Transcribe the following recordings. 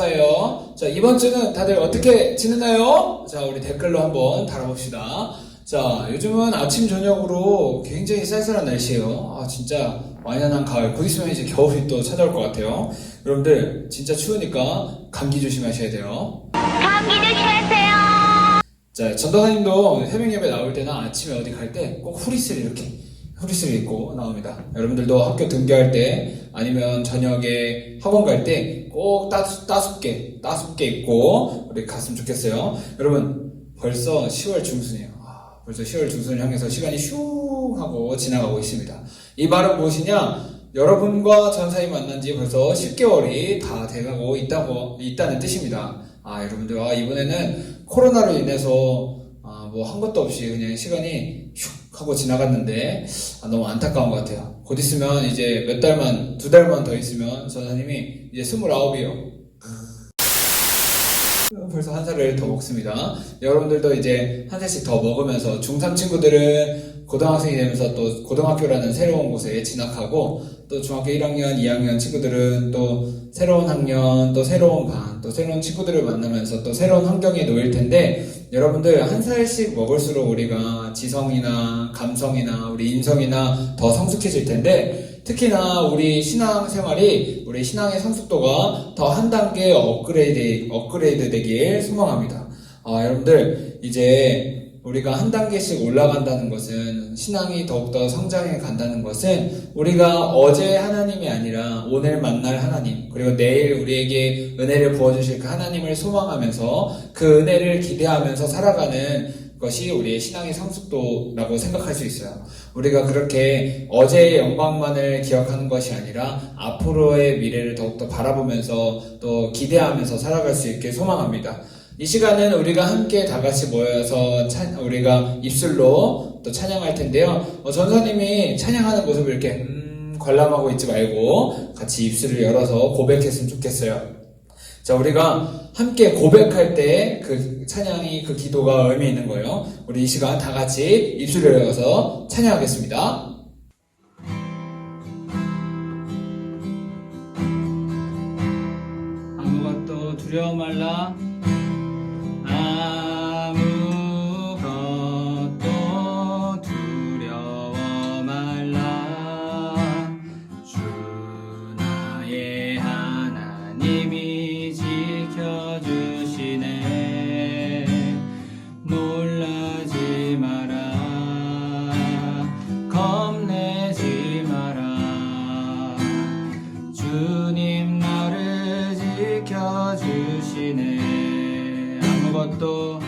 감사해요. 자, 이번 주는 다들 어떻게 지내나요? 자, 우리 댓글로 한번 달아봅시다. 자, 요즘은 아침 저녁으로 굉장히 쌀쌀한 날씨예요. 아, 진짜 완연한 가을. 곧 있으면 이제 겨울이 또 찾아올 것 같아요. 여러분들 진짜 추우니까 감기 조심하셔야 돼요. 감기 조심하세요. 자, 전도사님도 새벽 예배 나올 때나 아침에 어디 갈 때 꼭 후리스를 입고 나옵니다. 여러분들도 학교 등교할 때 아니면 저녁에 학원 갈 때 꼭 따숩게 입고 우리 갔으면 좋겠어요. 여러분, 벌써 10월 중순이에요. 벌써 10월 중순을 향해서 시간이 슝 하고 지나가고 있습니다. 이 말은 무엇이냐? 여러분과 전사님 만난 지 벌써 10개월이 다 돼가고 있다는 뜻입니다. 여러분들, 이번에는 코로나로 인해서 뭐 한 것도 없이 그냥 시간이 슉 하고 지나갔는데 너무 안타까운 것 같아요. 곧 있으면 이제 두 달만 더 있으면 전사님이 이제 29이요. 벌써 한 살을 더 먹습니다. 여러분들도 이제 한 살씩 더 먹으면서 중3 친구들은 고등학생이 되면서 또 고등학교라는 새로운 곳에 진학하고, 또 중학교 1학년, 2학년 친구들은 또 새로운 학년, 또 새로운 반, 또 새로운 친구들을 만나면서 또 새로운 환경에 놓일 텐데, 여러분들 한 살씩 먹을수록 우리가 지성이나 감성이나 우리 인성이나 더 성숙해질 텐데, 특히나 우리 신앙 생활이, 우리 신앙의 성숙도가 더 한 단계 업그레이드 되길 소망합니다. 여러분들, 이제 우리가 한 단계씩 올라간다는 것은, 신앙이 더욱더 성장해 간다는 것은, 우리가 어제 하나님이 아니라 오늘 만날 하나님, 그리고 내일 우리에게 은혜를 부어주실 그 하나님을 소망하면서 그 은혜를 기대하면서 살아가는 것이 우리의 신앙의 성숙도라고 생각할 수 있어요. 우리가 그렇게 어제의 영광만을 기억하는 것이 아니라 앞으로의 미래를 더욱더 바라보면서 또 기대하면서 살아갈 수 있길 소망합니다. 이 시간은 우리가 함께 다 같이 모여서 우리가 입술로 또 찬양할 텐데요. 전사님이 찬양하는 모습을 이렇게 관람하고 있지 말고 같이 입술을 열어서 고백했으면 좋겠어요. 자, 우리가 함께 고백할 때 그 찬양이, 그 기도가 의미 있는 거예요. 우리 이 시간 다 같이 입술을 열어서 찬양하겠습니다. 아무것도 두려워 말라. 아무것도 두려워 말라. 주 나의 하나님이 지켜주시네. 놀라지 마라. 겁내지 마라. 주님 나를 지켜주시네. 아무것도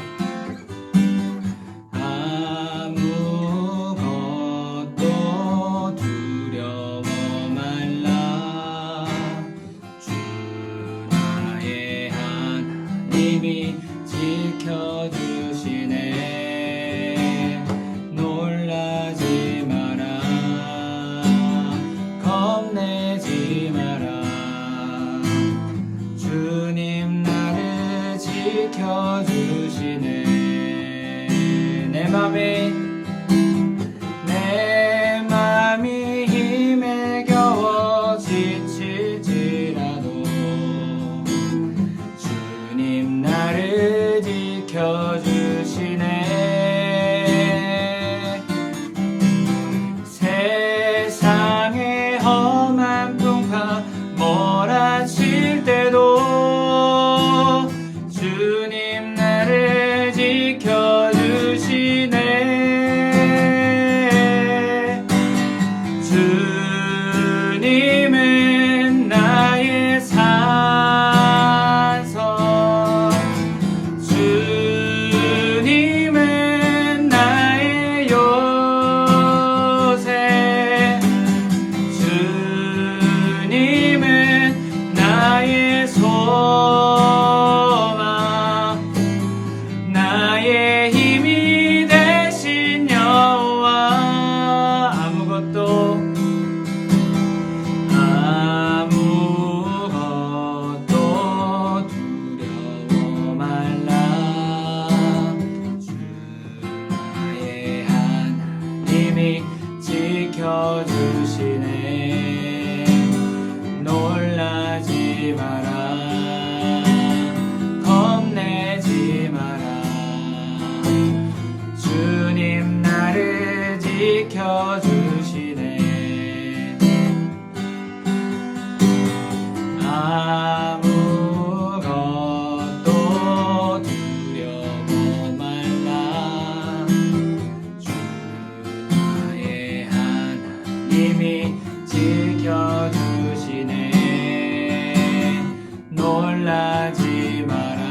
두려워 말라. 주 나의 하나님이 지켜주시네. 놀라지 마라. 겁내지 마라. 주님 나를 지켜주시네. 내 맘이 힘에 겨워 지칠지라도 주님 나를 지켜주시네. 세상의 험한 풍파 몰아칠 때도 주님 나를 지켜주시네. 주님은 나의 산성, 주님은 놀라지 마라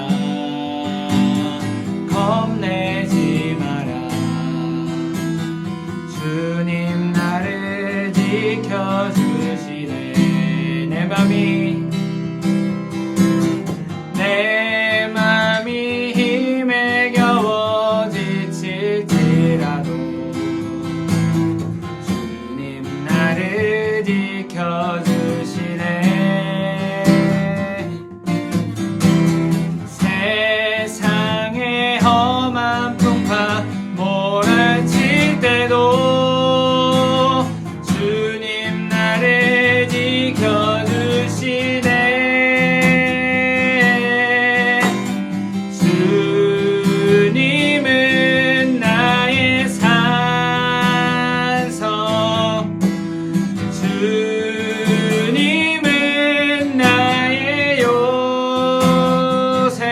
겁내지 마라 주님 나를 지켜주시네 내 맘이 힘에 겨워 지칠지라도 주님 나를 지켜주시네 세상의 험한 풍파 몰아칠 때도 주님 나를 지켜주시네 주님은 나의 산성 주님은 나의 요새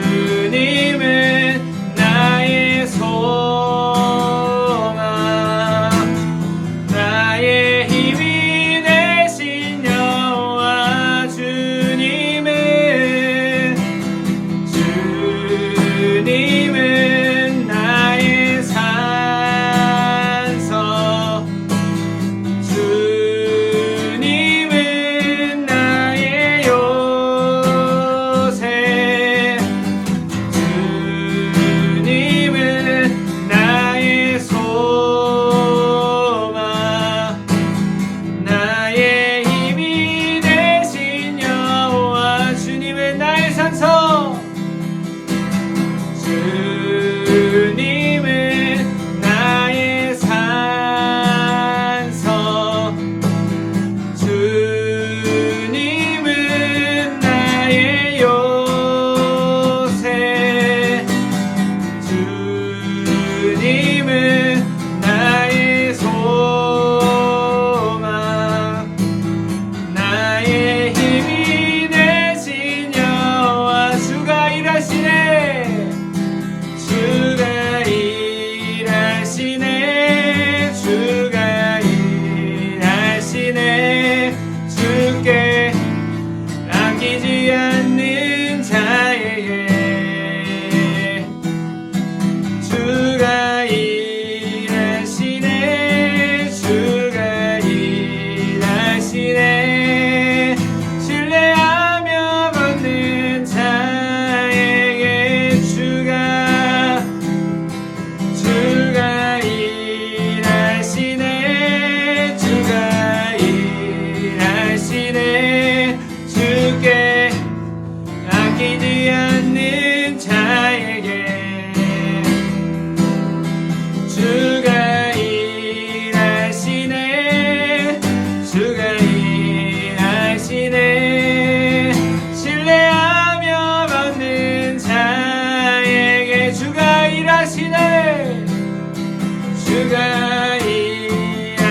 주님은 나의 소망 나의 힘이 되신 여호와 주님은 나의 산성 주님은 나의 요새 주님은 나의 소망 나의 힘이 되신 여호와 주님은 나의 산성 주님은 나의 산성 주님은 나의 요새 주님은 나의 소망 나의 힘이 되신 여호와 주가 일하시네 주가 일하시네 주가 일하시네 주께 아끼지 않는 자에게 주가 일하시네 주가 일하시네 신뢰하며 걷는 자에게 주가 일하시네 주가 일하시네 주께 아끼지 않는 자에게 주가 일하시네 주가 일하시네 신뢰하며 걷는 자에게 주가 일하시네 주가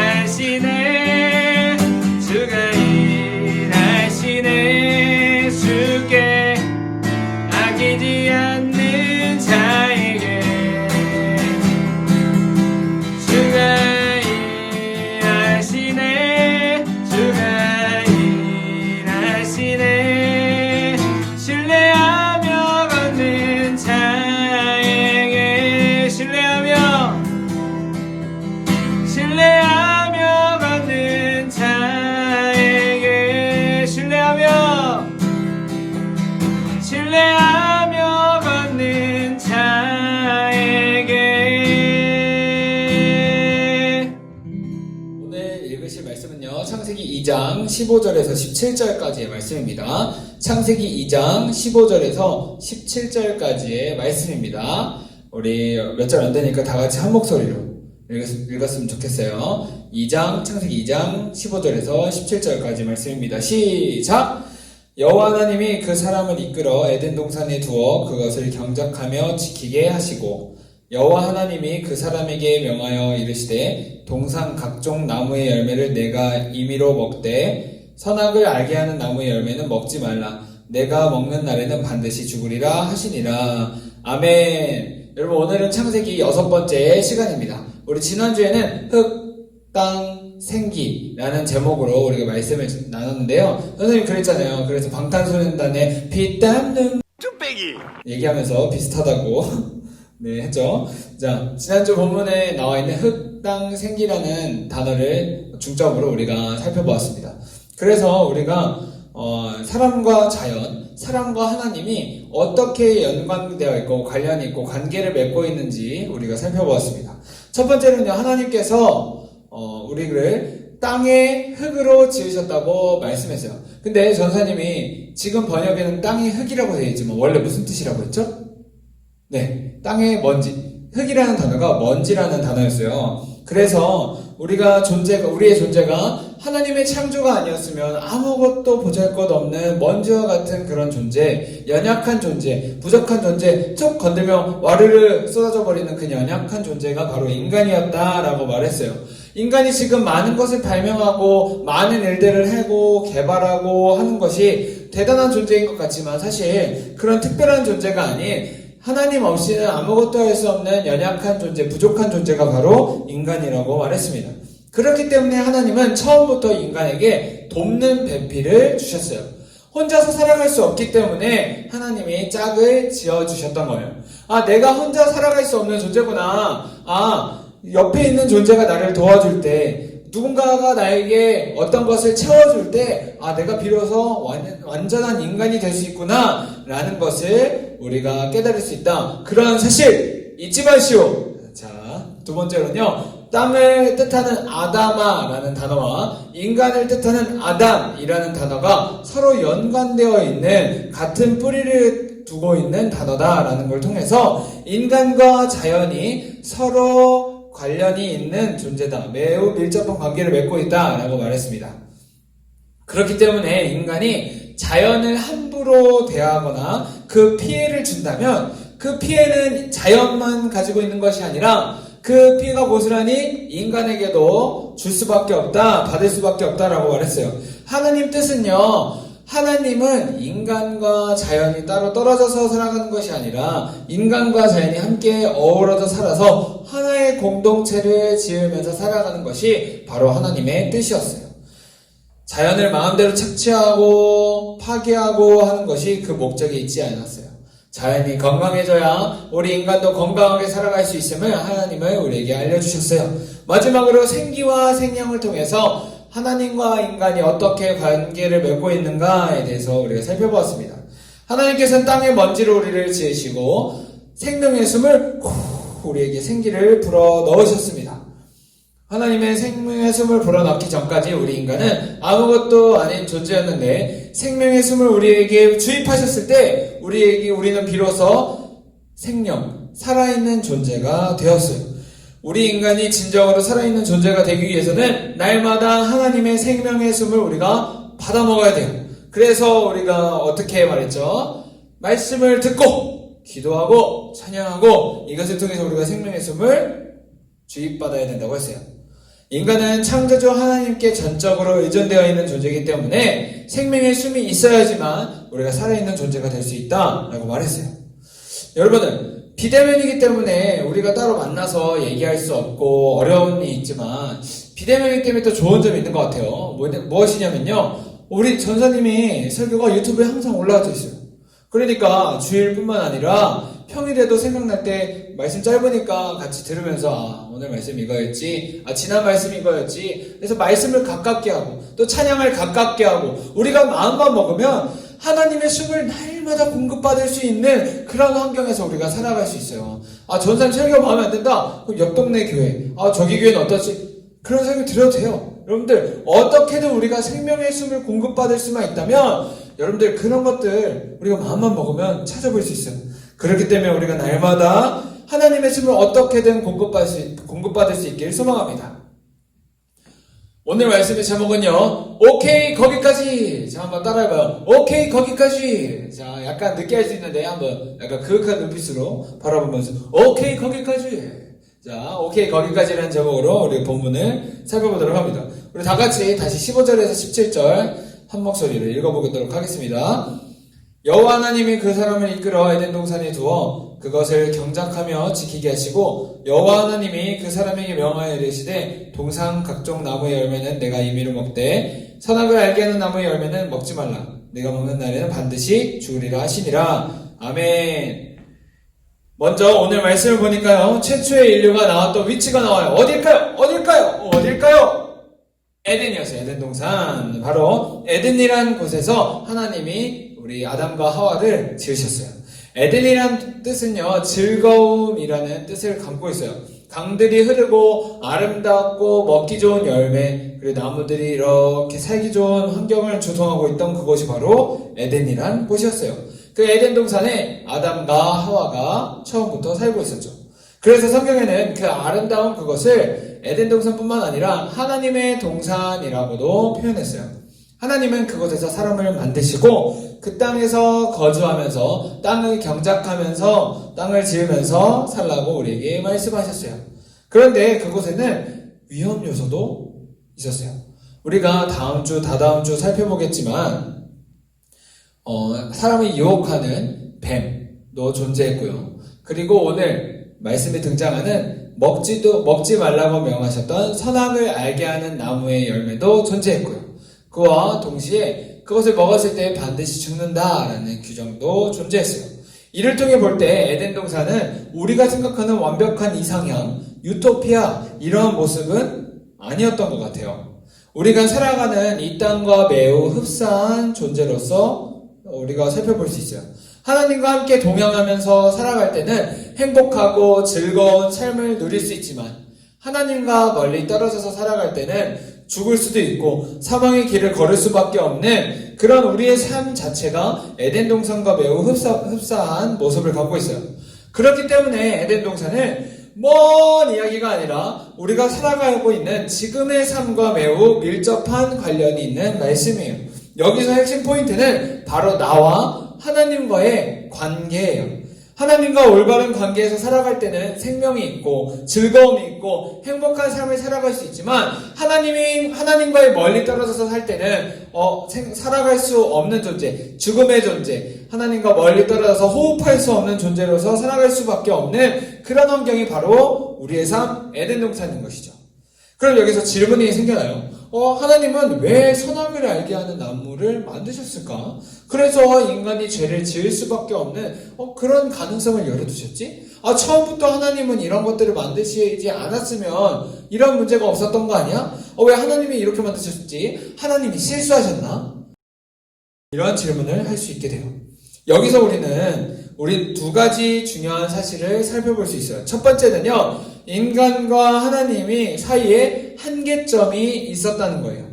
일하시네 주가 일하시네 주께 아끼지 않는 자에게 주가 일하시네 주가 일하시네 신뢰하며 걷는 자에게 신뢰하며 걷는 자에게 신뢰하며 걷는 자에게 오늘 읽으실 말씀은요 창세기 2장 15절에서 17절까지의 말씀입니다. 창세기 2장 15절에서 17절까지의 말씀입니다. 우리 몇 절 안 되니까 다 같이 한 목소리로 읽었으면 좋겠어요. 창세기 2장 15절에서 17절까지 말씀입니다. 시작! 여호와 하나님이 그 사람을 이끌어 에덴 동산에 두어 그것을 경작하며 지키게 하시고 여호와 하나님이 그 사람에게 명하여 이르시되 동산 각종 나무의 열매를 내가 임의로 먹되 선악을 알게 하는 나무의 열매는 먹지 말라. 내가 먹는 날에는 반드시 죽으리라 하시니라. 아멘. 여러분 오늘은 창세기 6번째 시간입니다. 우리 지난주에는 흙, 땅, 생기라는 제목으로 우리가 말씀을 나눴는데요. 선생님 그랬잖아요. 그래서 방탄소년단의 피땀 눈 쭈빼기 얘기하면서 비슷하다고 네 했죠. 자, 지난주 본문에 나와 있는 흙, 땅, 생기라는 단어를 중점으로 우리가 살펴보았습니다. 그래서 우리가 사람과 자연, 사람과 하나님이 어떻게 연관되어 있고 관련이 있고 관계를 맺고 있는지 우리가 살펴보았습니다. 첫 번째는요, 하나님께서 우리를 땅의 흙으로 지으셨다고 말씀했어요. 근데 전사님이 지금 번역에는 땅이 흙이라고 되어 있지만 원래 무슨 뜻이라고 했죠? 네, 땅의 먼지. 흙이라는 단어가 먼지라는 단어였어요. 그래서 우리의 존재가 하나님의 창조가 아니었으면 아무것도 보잘것없는 먼지와 같은 그런 존재, 연약한 존재, 부족한 존재, 툭 건들면 와르르 쏟아져 버리는 그 연약한 존재가 바로 인간이었다라고 말했어요. 인간이 지금 많은 것을 발명하고 많은 일들을 하고 개발하고 하는 것이 대단한 존재인 것 같지만 사실 그런 특별한 존재가 아닌 하나님 없이는 아무것도 할 수 없는 연약한 존재, 부족한 존재가 바로 인간이라고 말했습니다. 그렇기 때문에 하나님은 처음부터 인간에게 돕는 배필을 주셨어요. 혼자서 살아갈 수 없기 때문에 하나님이 짝을 지어주셨던 거예요. 아, 내가 혼자 살아갈 수 없는 존재구나. 아, 옆에 있는 존재가 나를 도와줄 때, 누군가가 나에게 어떤 것을 채워줄 때, 아, 내가 비로소 완전한 인간이 될 수 있구나 라는 것을 우리가 깨달을 수 있다. 그런 사실 잊지 마시오. 자, 두 번째로는요, 땅을 뜻하는 아다마라는 단어와 인간을 뜻하는 아담이라는 단어가 서로 연관되어 있는 같은 뿌리를 두고 있는 단어다라는 걸 통해서 인간과 자연이 서로 관련이 있는 존재다. 매우 밀접한 관계를 맺고 있다라고 말했습니다. 그렇기 때문에 인간이 자연을 함부로 대하거나 그 피해를 준다면 그 피해는 자연만 가지고 있는 것이 아니라 그 피해가 고스란히 인간에게도 줄 수밖에 없다, 받을 수밖에 없다라고 말했어요. 하나님 뜻은요, 하나님은 인간과 자연이 따로 떨어져서 살아가는 것이 아니라 인간과 자연이 함께 어우러져 살아서 하나의 공동체를 지으면서 살아가는 것이 바로 하나님의 뜻이었어요. 자연을 마음대로 착취하고 파괴하고 하는 것이 그 목적에 있지 않았어요. 자연이 건강해져야 우리 인간도 건강하게 살아갈 수 있음을 하나님은 우리에게 알려주셨어요. 마지막으로 생기와 생명을 통해서 하나님과 인간이 어떻게 관계를 맺고 있는가에 대해서 우리가 살펴보았습니다. 하나님께서는 땅의 먼지로 우리를 지으시고 생명의 숨을 우리에게 생기를 불어 넣으셨습니다. 하나님의 생명의 숨을 불어넣기 전까지 우리 인간은 아무것도 아닌 존재였는데 생명의 숨을 우리에게 주입하셨을 때 우리는 비로소 생명, 살아있는 존재가 되었어요. 우리 인간이 진정으로 살아있는 존재가 되기 위해서는 날마다 하나님의 생명의 숨을 우리가 받아 먹어야 돼요. 그래서 우리가 어떻게 말했죠? 말씀을 듣고 기도하고 찬양하고 이것을 통해서 우리가 생명의 숨을 주입받아야 된다고 했어요. 인간은 창조주 하나님께 전적으로 의존되어 있는 존재이기 때문에 생명의 숨이 있어야지만 우리가 살아있는 존재가 될 수 있다라고 말했어요. 여러분은 비대면이기 때문에 우리가 따로 만나서 얘기할 수 없고 어려움이 있지만 비대면이기 때문에 또 좋은 점이 있는 것 같아요. 무엇이냐면요, 우리 전사님이 설교가 유튜브에 항상 올라와져 있어요. 그러니까 주일뿐만 아니라 평일에도 생각날 때 말씀 짧으니까 같이 들으면서 아, 오늘 말씀 이거였지, 아, 지난 말씀 이거였지. 그래서 말씀을 가깝게 하고 또 찬양을 가깝게 하고 우리가 마음만 먹으면 하나님의 숨을 날마다 공급받을 수 있는 그런 환경에서 우리가 살아갈 수 있어요. 아, 전사님 설교 마음에 안 든다? 그럼 옆 동네 교회, 아, 저기 교회는 어떠지? 그런 설교 들어도 돼요. 여러분들 어떻게든 우리가 생명의 숨을 공급받을 수만 있다면 여러분들 그런 것들 우리가 마음만 먹으면 찾아볼 수 있어요. 그렇기 때문에 우리가 날마다 하나님의 숨을 어떻게든 공급받을 수 있길 소망합니다. 오늘 말씀의 제목은요, 오케이 거기까지. 자, 한번 따라해봐요. 오케이 거기까지. 자, 약간 느끼할 수 있는데 한번 약간 그윽한 눈빛으로 바라보면서 오케이 거기까지. 자, 오케이 거기까지라는 제목으로 우리 본문을 살펴보도록 합니다. 우리 다 같이 다시 15절에서 17절 한 목소리를 읽어보도록 하겠습니다. 여호와 하나님이 그 사람을 이끌어 에덴 동산에 두어 그것을 경작하며 지키게 하시고 여호와 하나님이 그 사람에게 명하여 이르시되 동상 각종 나무의 열매는 내가 임의로 먹되 선악을 알게 하는 나무의 열매는 먹지 말라. 내가 먹는 날에는 반드시 죽으리라 하시니라. 아멘. 먼저 오늘 말씀을 보니까요, 최초의 인류가 나왔던 위치가 나와요. 어딜까요? 에덴이었어요. 에덴 동산. 바로 에덴이란 곳에서 하나님이 우리 아담과 하와를 지으셨어요. 에덴이란 뜻은요, 즐거움이라는 뜻을 담고 있어요. 강들이 흐르고 아름답고 먹기 좋은 열매, 그리고 나무들이 이렇게 살기 좋은 환경을 조성하고 있던 그곳이 바로 에덴이란 곳이었어요. 그 에덴 동산에 아담과 하와가 처음부터 살고 있었죠. 그래서 성경에는 그 아름다운 그것을 에덴 동산뿐만 아니라 하나님의 동산이라고도 표현했어요. 하나님은 그곳에서 사람을 만드시고 그 땅에서 거주하면서 땅을 경작하면서 땅을 지으면서 살라고 우리에게 말씀하셨어요. 그런데 그곳에는 위험 요소도 있었어요. 우리가 다음 주, 다다음 주 살펴보겠지만 사람을 유혹하는 뱀도 존재했고요. 그리고 오늘 말씀에 등장하는 먹지 말라고 명하셨던 선악을 알게 하는 나무의 열매도 존재했고요. 그와 동시에 그것을 먹었을 때 반드시 죽는다라는 규정도 존재했어요. 이를 통해 볼 때 에덴 동산은 우리가 생각하는 완벽한 이상향, 유토피아 이러한 모습은 아니었던 것 같아요. 우리가 살아가는 이 땅과 매우 흡사한 존재로서 우리가 살펴볼 수 있어요. 하나님과 함께 동행하면서 살아갈 때는 행복하고 즐거운 삶을 누릴 수 있지만 하나님과 멀리 떨어져서 살아갈 때는 죽을 수도 있고 사망의 길을 걸을 수밖에 없는 그런 우리의 삶 자체가 에덴 동산과 매우 흡사한 모습을 갖고 있어요. 그렇기 때문에 에덴 동산은 먼 이야기가 아니라 우리가 살아가고 있는 지금의 삶과 매우 밀접한 관련이 있는 말씀이에요. 여기서 핵심 포인트는 바로 나와 하나님과의 관계예요. 하나님과 올바른 관계에서 살아갈 때는 생명이 있고 즐거움이 있고 행복한 삶을 살아갈 수 있지만 하나님과의 멀리 떨어져서 살 때는 살아갈 수 없는 존재, 죽음의 존재, 하나님과 멀리 떨어져서 호흡할 수 없는 존재로서 살아갈 수밖에 없는 그런 환경이 바로 우리의 삶 에덴 동산인 것이죠. 그럼 여기서 질문이 생겨나요. 하나님은 왜 선악을 알게 하는 나무를 만드셨을까? 그래서 인간이 죄를 지을 수밖에 없는 그런 가능성을 열어두셨지? 처음부터 하나님은 이런 것들을 만드시지 않았으면 이런 문제가 없었던 거 아니야? 왜 하나님이 이렇게 만드셨지? 하나님이 실수하셨나? 이런 질문을 할 수 있게 돼요. 여기서 우리 두 가지 중요한 사실을 살펴볼 수 있어요. 첫 번째는요, 인간과 하나님이 사이에 한계점이 있었다는 거예요.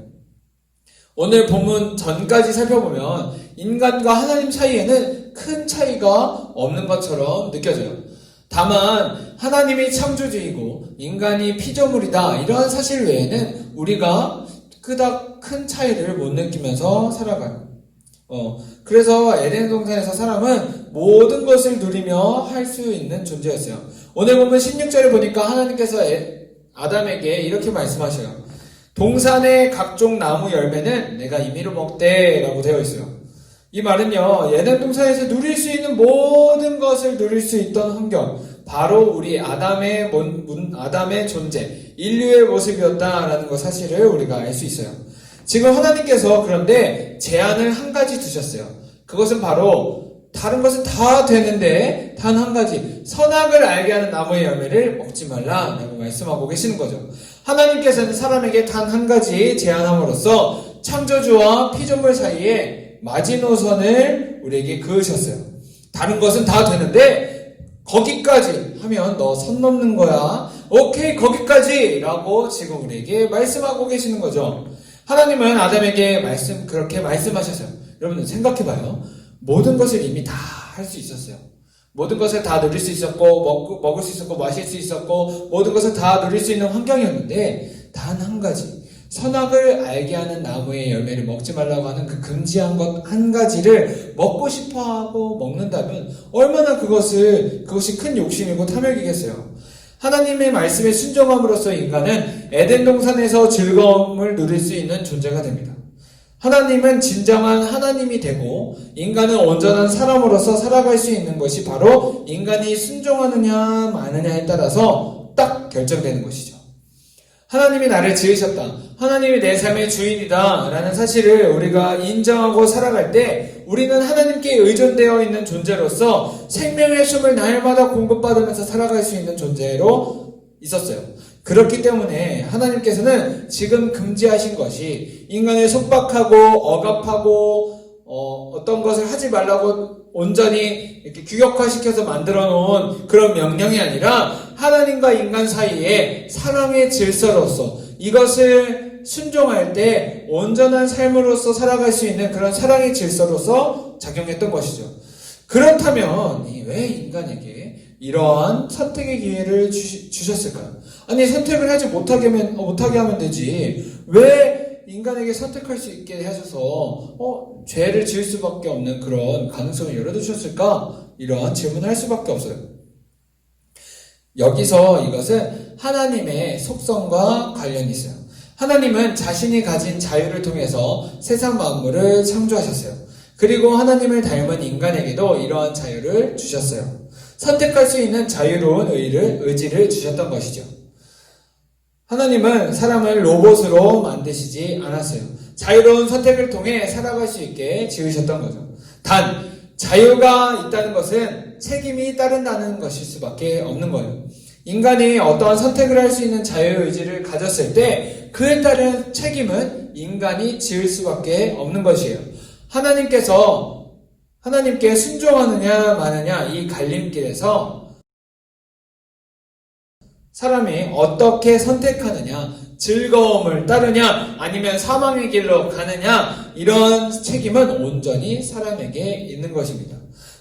오늘 본문 전까지 살펴보면 인간과 하나님 사이에는 큰 차이가 없는 것처럼 느껴져요. 다만 하나님이 창조주이고 인간이 피조물이다 이런 사실 외에는 우리가 그닥 큰 차이를 못 느끼면서 살아가요. 그래서 에덴 동산에서 사람은 모든 것을 누리며 할 수 있는 존재였어요. 오늘 보면 16절에 보니까 하나님께서 아담에게 이렇게 말씀하셔요. 동산의 각종 나무 열매는 내가 임의로 먹되 라고 되어 있어요. 이 말은요, 에덴 동산에서 누릴 수 있는 모든 것을 누릴 수 있던 환경, 바로 우리 아담의 존재, 인류의 모습이었다라는 것 사실을 우리가 알 수 있어요. 지금 하나님께서 그런데 제안을 한 가지 두셨어요. 그것은 바로 다른 것은 다 되는데 단 한 가지, 선악을 알게 하는 나무의 열매를 먹지 말라라고 말씀하고 계시는 거죠. 하나님께서는 사람에게 단 한 가지 제안함으로써 창조주와 피조물 사이에 마지노선을 우리에게 그으셨어요. 다른 것은 다 되는데 거기까지 하면 너 선 넘는 거야. 오케이, 거기까지 라고 지금 우리에게 말씀하고 계시는 거죠. 하나님은 아담에게 그렇게 말씀하셨어요. 여러분 생각해봐요. 모든 것을 이미 다 할 수 있었어요. 모든 것을 다 누릴 수 있었고 먹을 수 있었고 마실 수 있었고 모든 것을 다 누릴 수 있는 환경이었는데 단 한 가지, 선악을 알게 하는 나무의 열매를 먹지 말라고 하는 그 금지한 것 한 가지를 먹고 싶어하고 먹는다면 얼마나 그것이 큰 욕심이고 탐욕이겠어요. 하나님의 말씀에 순종함으로써 인간은 에덴 동산에서 즐거움을 누릴 수 있는 존재가 됩니다. 하나님은 진정한 하나님이 되고 인간은 온전한 사람으로서 살아갈 수 있는 것이 바로 인간이 순종하느냐 마느냐에 따라서 딱 결정되는 것이죠. 하나님이 나를 지으셨다. 하나님이 내 삶의 주인이다. 라는 사실을 우리가 인정하고 살아갈 때 우리는 하나님께 의존되어 있는 존재로서 생명의 숨을 날마다 공급받으면서 살아갈 수 있는 존재로 있었어요. 그렇기 때문에 하나님께서는 지금 금지하신 것이 인간을 속박하고 억압하고 어떤 것을 하지 말라고 온전히 이렇게 규격화시켜서 만들어 놓은 그런 명령이 아니라 하나님과 인간 사이에 사랑의 질서로서 이것을 순종할 때 온전한 삶으로서 살아갈 수 있는 그런 사랑의 질서로서 작용했던 것이죠. 그렇다면 왜 인간에게 이러한 선택의 기회를 주셨을까요? 아니 선택을 하지 못하게 하면 되지 왜 인간에게 선택할 수 있게 하셔서 죄를 지을 수밖에 없는 그런 가능성을 열어두셨을까? 이러한 질문을 할 수밖에 없어요. 여기서 이것은 하나님의 속성과 관련이 있어요. 하나님은 자신이 가진 자유를 통해서 세상 만물을 창조하셨어요. 그리고 하나님을 닮은 인간에게도 이러한 자유를 주셨어요. 선택할 수 있는 자유로운 의지를 주셨던 것이죠. 하나님은 사람을 로봇으로 만드시지 않았어요. 자유로운 선택을 통해 살아갈 수 있게 지으셨던 거죠. 단, 자유가 있다는 것은 책임이 따른다는 것일 수밖에 없는 거예요. 인간이 어떠한 선택을 할 수 있는 자유의지를 가졌을 때 그에 따른 책임은 인간이 지을 수밖에 없는 것이에요. 하나님께 순종하느냐 마느냐 이 갈림길에서 사람이 어떻게 선택하느냐, 즐거움을 따르냐, 아니면 사망의 길로 가느냐, 이런 책임은 온전히 사람에게 있는 것입니다.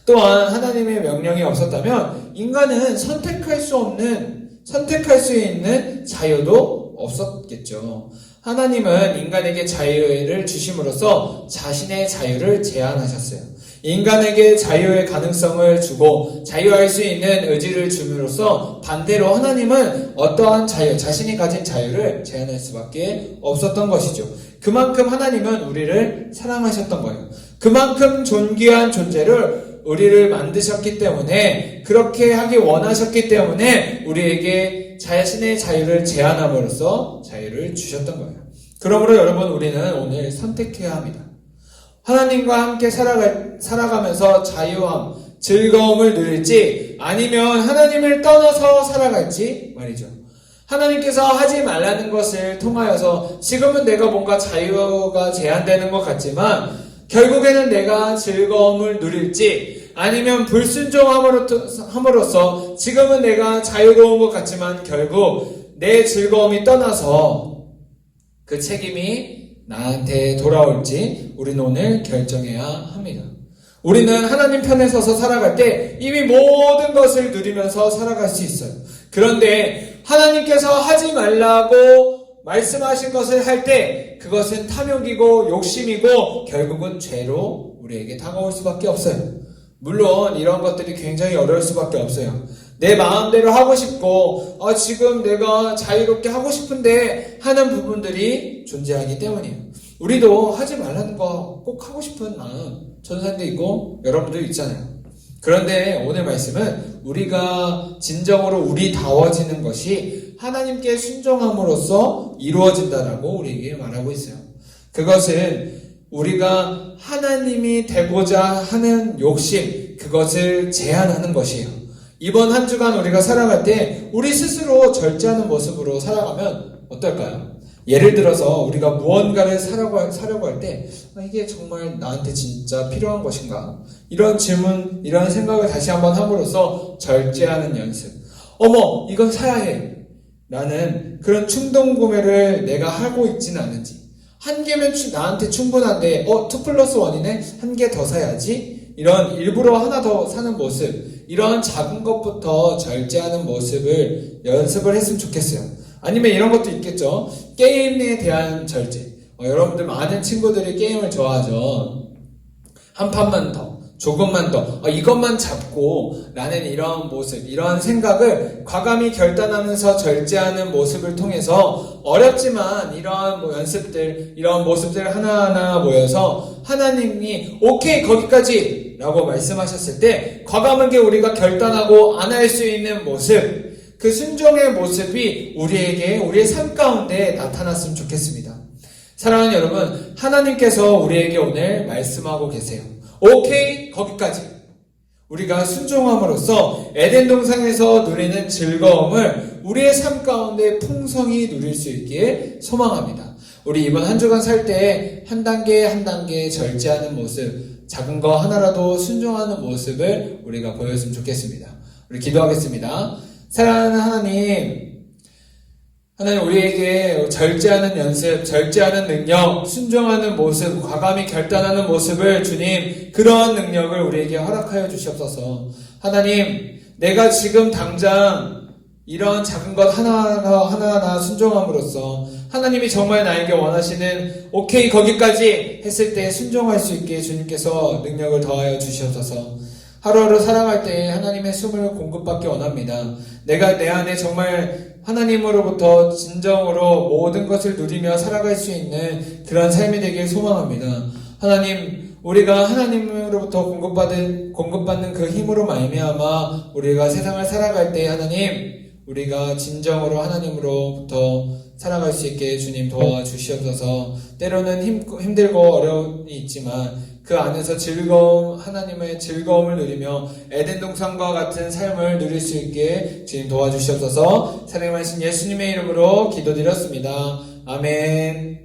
또한 하나님의 명령이 없었다면 인간은 선택할 수 있는 자유도 없었겠죠. 하나님은 인간에게 자유를 주심으로써 자신의 자유를 제한하셨어요. 인간에게 자유의 가능성을 주고 자유할 수 있는 의지를 줌으로써 반대로 하나님은 어떠한 자신이 가진 자유를 제한할 수밖에 없었던 것이죠. 그만큼 하나님은 우리를 사랑하셨던 거예요. 그만큼 존귀한 존재를 우리를 만드셨기 때문에 그렇게 하기 원하셨기 때문에 우리에게 자신의 자유를 제한함으로써 자유를 주셨던 거예요. 그러므로 여러분 우리는 오늘 선택해야 합니다. 하나님과 함께 살아가면서 자유함, 즐거움을 누릴지 아니면 하나님을 떠나서 살아갈지 말이죠. 하나님께서 하지 말라는 것을 통하여서 지금은 내가 뭔가 자유가 제한되는 것 같지만 결국에는 내가 즐거움을 누릴지 아니면 불순종함으로써 지금은 내가 자유로운 것 같지만 결국 내 즐거움이 떠나서 그 책임이 나한테 돌아올지 우리는 오늘 결정해야 합니다. 우리는 하나님 편에 서서 살아갈 때 이미 모든 것을 누리면서 살아갈 수 있어요. 그런데 하나님께서 하지 말라고 말씀하신 것을 할 때 그것은 탐욕이고 욕심이고 결국은 죄로 우리에게 다가올 수밖에 없어요. 물론 이런 것들이 굉장히 어려울 수밖에 없어요. 내 마음대로 하고 싶고 지금 내가 자유롭게 하고 싶은데 하는 부분들이 존재하기 때문이에요. 우리도 하지 말라는 거 꼭 하고 싶은 마음 전사도 있고 여러분도 있잖아요. 그런데 오늘 말씀은 우리가 진정으로 우리다워지는 것이 하나님께 순종함으로써 이루어진다라고 우리에게 말하고 있어요. 그것은 우리가 하나님이 되고자 하는 욕심, 그것을 제한하는 것이에요. 이번 한 주간 우리가 살아갈 때 우리 스스로 절제하는 모습으로 살아가면 어떨까요? 예를 들어서 우리가 무언가를 사려고 할 때 이게 정말 나한테 진짜 필요한 것인가? 이런 질문, 이런 생각을 다시 한번 함으로써 절제하는 연습. 어머, 이건 사야 해. 라는 그런 충동 구매를 내가 하고 있지는 않은지. 한 개면 나한테 충분한데 2+1이네? 한 개 더 사야지? 이런 일부러 하나 더 사는 모습, 이런 작은 것부터 절제하는 모습을 연습을 했으면 좋겠어요. 아니면 이런 것도 있겠죠. 게임에 대한 절제. 여러분들 많은 친구들이 게임을 좋아하죠. 한 판만 더, 조금만 더, 이것만 잡고 라는 이런 모습, 이런 생각을 과감히 결단하면서 절제하는 모습을 통해서 어렵지만 이런 연습들, 이런 모습들 하나하나 모여서 하나님이 오케이 거기까지 라고 말씀하셨을 때 과감하게 우리가 결단하고 안 할 수 있는 모습, 그 순종의 모습이 우리에게 우리의 삶 가운데 나타났으면 좋겠습니다. 사랑하는 여러분, 하나님께서 우리에게 오늘 말씀하고 계세요. 오케이 거기까지. 우리가 순종함으로써 에덴 동산에서 누리는 즐거움을 우리의 삶 가운데 풍성히 누릴 수 있기에 소망합니다. 우리 이번 한 주간 살 때 한 단계 한 단계 절제하는 모습, 작은 거 하나라도 순종하는 모습을 우리가 보였으면 좋겠습니다. 우리 기도하겠습니다. 사랑하는 하나님 우리에게 절제하는 연습, 절제하는 능력, 순종하는 모습, 과감히 결단하는 모습을 주님 그런 능력을 우리에게 허락하여 주시옵소서. 하나님 내가 지금 당장 이런 작은 것 하나하나 순종함으로써 하나님이 정말 나에게 원하시는 오케이 거기까지 했을 때 순종할 수 있게 주님께서 능력을 더하여 주시옵소서. 하루하루 살아갈 때 하나님의 숨을 공급받기 원합니다. 내가 내 안에 정말 하나님으로부터 진정으로 모든 것을 누리며 살아갈 수 있는 그런 삶이 되길 소망합니다. 하나님, 우리가 하나님으로부터 공급받는 그 힘으로 말미암아 우리가 세상을 살아갈 때 하나님, 우리가 진정으로 하나님으로부터 살아갈 수 있게 주님 도와주시옵소서. 때로는 힘들고 어려움이 있지만 그 안에서 하나님의 즐거움을 누리며 에덴 동산과 같은 삶을 누릴 수 있게 주님 도와주시옵소서. 사랑의 말씀 예수님의 이름으로 기도드렸습니다. 아멘.